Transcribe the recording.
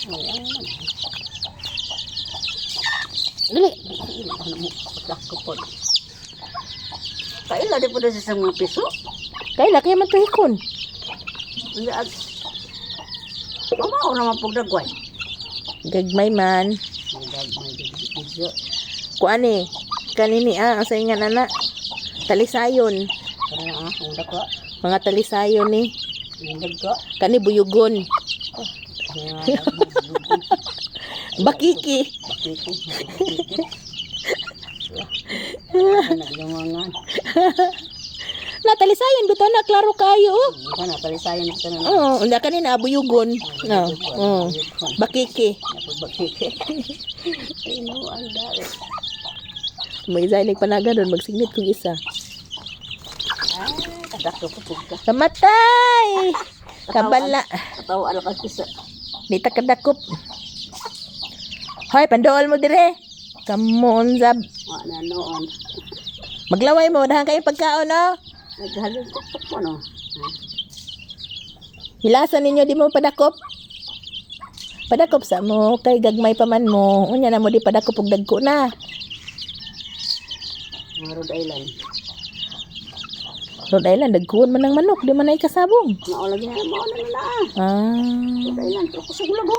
Dili. Ano mo? Dako po. Kaila di po na sa mga piso. Kaila kaya man tuhikon. Hindi at mamaw naman po dagway. Gagmay man. Dagmay dito. Kuani, kanini ang sa ingan anak. Talisayon. Kaya ang dako. Mga talisayon ni. Ang dako. Kani buyugon. Bakiki. Naglamangan. Na talisayon buto na klaro kayo. Ano na talisayan ito na. Oh, unda kanina buyugon. No. Oh. Bakiki. Bakiki. Ino ang dare. May isa nagpanaga doon magsignit kung isa. Dako po ka. Kamatay. Kabala. Katawa ano ka kisa. Dita kadakop. Hoy, pandool mo dire. Kamon zab. Wala noon. Maglaway mo dahan kayo pagkaon no. Naghalong tuktok mo no. Hilasan ninyo di mo padakop. Padakop sa mo kay gagmay pa man mo. Unya na mo di padakop og dagko na. Rhode Island. Rhode Island dagkuon man ng manok, di man ay kasabong. Mao lagi na mo na na. Ah. Rhode Island ko sa gulago.